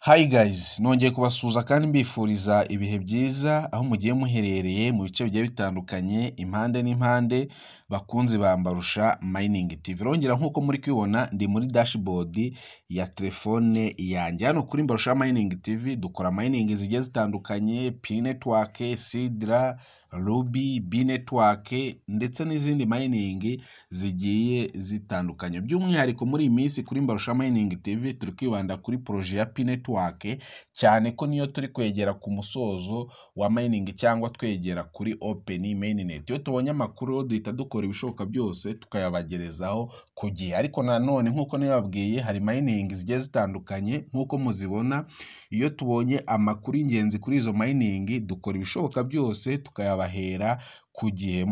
Hi guys, nongeye kubasuhuza kandi mbifuriza ibihe byiza aho mugiye muherereye mu bice bigiye bitandukanye impande n'impande bakunzi bambarusha mining TV. Rongera nkuko muri kwibona ndi muri dashboard ya telefone yanjye. Hano kuri mbarusha mining TV dukora mining zigiye zitandukanye, P network, Sidra, Ruby, B network ndetse n'izindi mining zigiye zitandukanye. By'umwihariko muri iyi minsi kuri mbarusha mining TV turi kwibanda kuri projet ya P network cyane ko niyo turi kwegera ku musozo wa mining cyangwa twegera kuri open mainnet. Iyo tubonye amakuru duhita dukora ibishoboka byose tukayabagerezaho ku gihe, ariko nanone nkuko nababwiye hari mining zigiye zitandukanye nkuko muzibona. Iyo tubonye amakuru y'ingenzi kuri izo mining dukora ibishoboka byose tukayabahera ku gihe.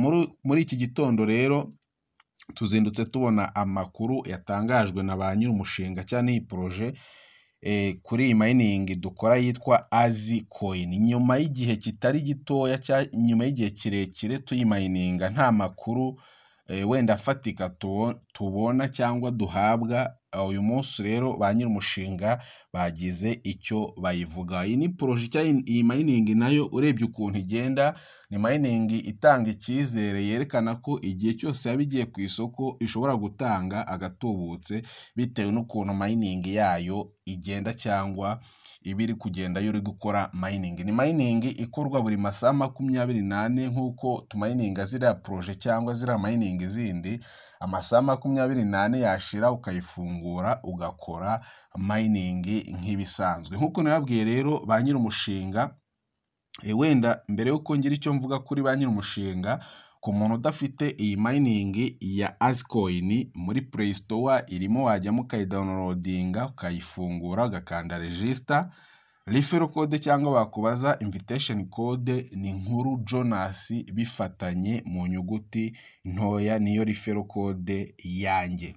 Muri iki gitondo rero tuzindutse tubona amakuru yatangajwe na ba nyir'umushinga cyane iyi projet kuri iyi mining dukora yitwa Azcoin. Nyuma y'igihe kitari gitoya nyuma y'igihe kirekire tuyimayininga nta makuru wenda afatika tubona cyangwa duhabwa, uyu munsi rero ba nyir'umushinga bagize icyo bayivuga. Iyi ni projet iyi mining nayo urebye ukuntu igenda ni mining itanga icyizere, yerekana ko igihe cyose yabigiye ku isoko ishobora gutanga agatubutse bitewe n'ukuntu mining yayo igenda cyangwa ibiri kugenda yo uri gukora mining. Ni mining ikorwa buri masaha 24 nkuko tumininga ziriya projet cyangwa ziriya mining zindi, amasaha 24 yashira ukayifungura ugakora mining nk'ibisanzwe. Nkuko nababwiye rero ba nyir'umushinga, wenda mbere yuko ngira icyo mvuga kuri ba nyir'umushinga, ku muntu udafite iyi mining ya Azcoin muri Play Store irimo wajyamo ukayidownloadinga ukayifungura ugakanda register. Referral code cyangwa bakubaza invitation code ni nkuru Jonas bifatanye mu nyuguti ntoya, niyo referral code yanjye.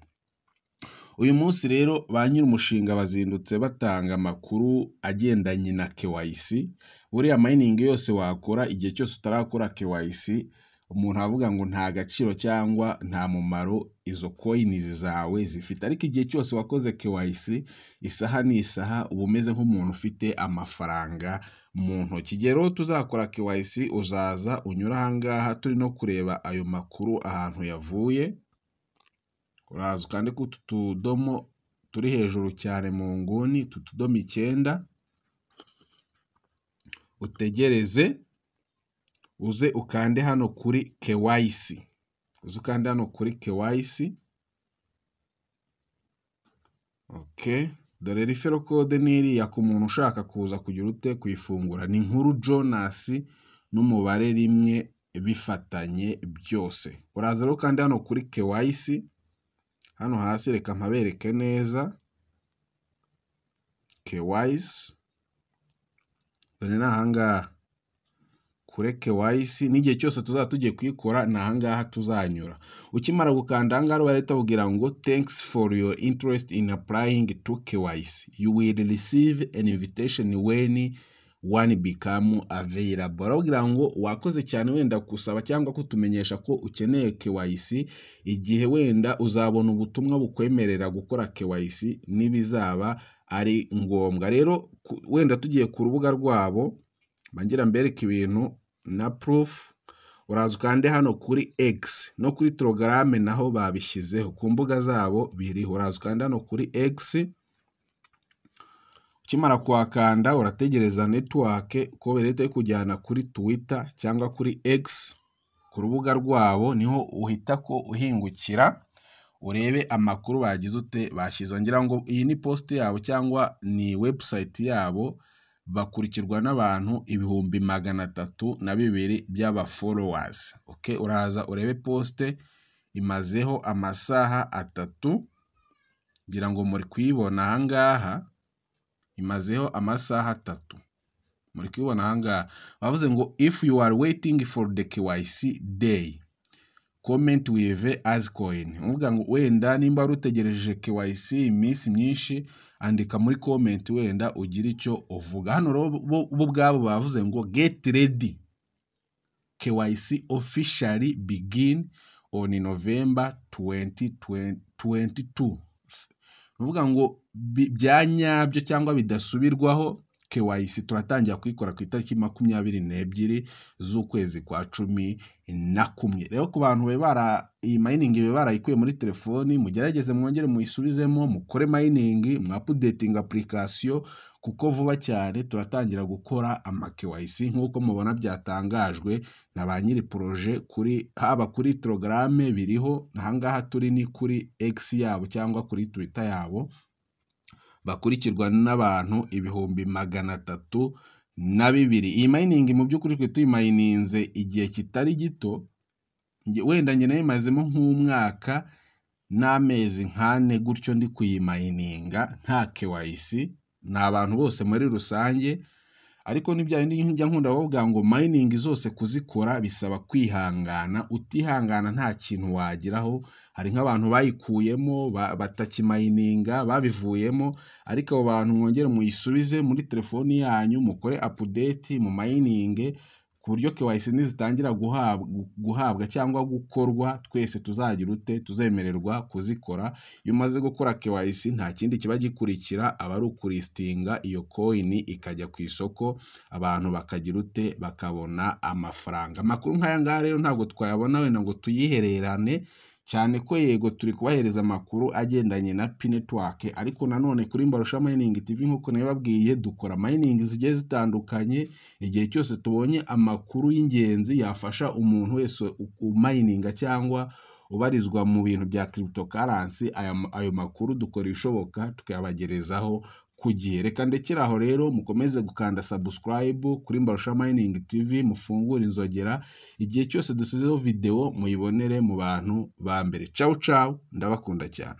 Uyu munsi rero ba nyir'umushinga bazindutse batanga amakuru agendanye na KYC. Buriya mining yose wakora igihe cyose utarakora KYC umuntu avuga ngo nta gaciro cyangwa nta mumaro izo coins zawe zifite, ariko igihe cyose wakoze KYC isaha n'isaha uba umeze nk'umuntu ufite amafaranga mu ntoki. Igihe rero tuzakora KYC uzaza unyura ahangaha turi no kureba ayo makuru ahantu yavuye, uraza kandi ko tutudomo turi hejuru cyane mu nguni, tutudomo 9 utegereze uze ukande hano kuri KYC, uze ukande hano kuri KYC. Okay, dore referral code niri ya ku muntu ushaka kuza kugira ute kuyifungura, ni nkuru Jonas n'umubare rimwe bifatanye byose. Uraza rero kandi hano kuri KYC hano hasi, reka mpabereke neza KYC dore nahangaha kuri KYC. N'igihe cyose tuzatugiye kuyikora nahangaha tuzanyura. Ukimara gukanda ahangaha barahita kugira ngo thanks for your interest in applying to KYC, you will receive an invitation when one become available. Baravugira ngo wakoze cyane wenda kusaba cyangwa kutumenyesha ko ukeneye KYC, igihe wenda uzabona ubutumwa bukwemerera gukora KYC nibizaba ari ngombwa. Rero wenda tugiye ku rubuga rwabo bangira mbereka ibintu na proof, uraza ukande hano kuri X no kuri Telegram naho babishyizeho ku mbuga zabo biriho. Uraza ukande hano kuri X, ukimara kuhakanda urategereza network ko berete kujyana kuri Twitter cyangwa kuri X. Ku rubuga rwabo niho uhita ko uhingukira urebe amakuru bagize ute bashyize. Ngira ngo iyi ni post yabo cyangwa ni website yabo, bakurikirwa n'abantu 302 by'aba followers. Okay, uraza urebe poste imazeho amasaha 3, ngira ngo muri kuyibona ahangaha imazeho amasaha 3, muri kuyibona ahangaha. Bavuze ngo if you are waiting for the KYC day comment with Azcoin. Uvuga ngo wenda nimba rutegereje KYC iminsi myinshi andika muri comment wenda ugira icyo uvuga. Hano bo bwabo bavuze ngo get ready, KYC officially begin on November 2022. Uvuga ngo bya nyabyo cyangwa bidasubirwaho, KYC turatangira kuyikora ku itariki 22 z'ukwezi kwa 11. Rero ku bantu iyi mining barayikuye muri telefoni, mugerageze mwongere muyisubizemo, mukore mining, mwapudetinga application, kuko vuba cyane turatangira gukora ama KYC nk'uko mubona byatangajwe na ba nyiri projet haba kuri Telegram biriho, ahangaha turi ni kuri X yabo cyangwa kuri Twitter yabo, bakurikirwa n'abantu 302,000. Iyi mining mu by'ukuri twe tuyimayininze igihe kitari gito, wenda njye nayimazemo nk'umwaka n'amezi 4 gutyo ndi kuyimayininga nta KYC, ni abantu bose muri rusange. Ariko n'ibya bindi njya nkunda bavuga ngo mining zose kuzikora bisaba kwihangana, utihangana nta kintu wagiraho. Hari nk'abantu bayikuyemo batakimayininga babivuyemo, ariko abo bantu mwongere muyisubize muri telefoni yanyu, mukore update mu mining, ku buryo KYC nizitangira guhabwa cyangwa gukorwa, twese tuzemererwa kuzikora. Iyo umaze gukora KYC nta kindi kiba gikurikira, aba ari ukulistinga iyo coin ikajya ku isoko, abantu bakabona amafaranga. Amakuru nk'aya ngaya rero ntabwo twayabona wenda ngo tuyihererane, cyane ko yego turi kubahereza amakuru agendanye na P-network, ariko nanone kuri Mbarusha Mining TV nk'uko nabibabwiye dukora mining zigiye zitandukanye. Igihe cyose tubonye amakuru y'ingenzi yafasha umuntu wese umininga cyangwa ubarizwa mu bintu bya cryptocurrency, ayo makuru dukora ibishoboka tukayabagerezaho ku gihe. Reka ndekeraho rero, mukomeze gukanda subscribe kuri Mbarusha Mining TV, mufungure inzogera, igihe cyose dusizeho video muyibonere mu bantu ba mbere. Ciao ciao, ndabakunda cyane.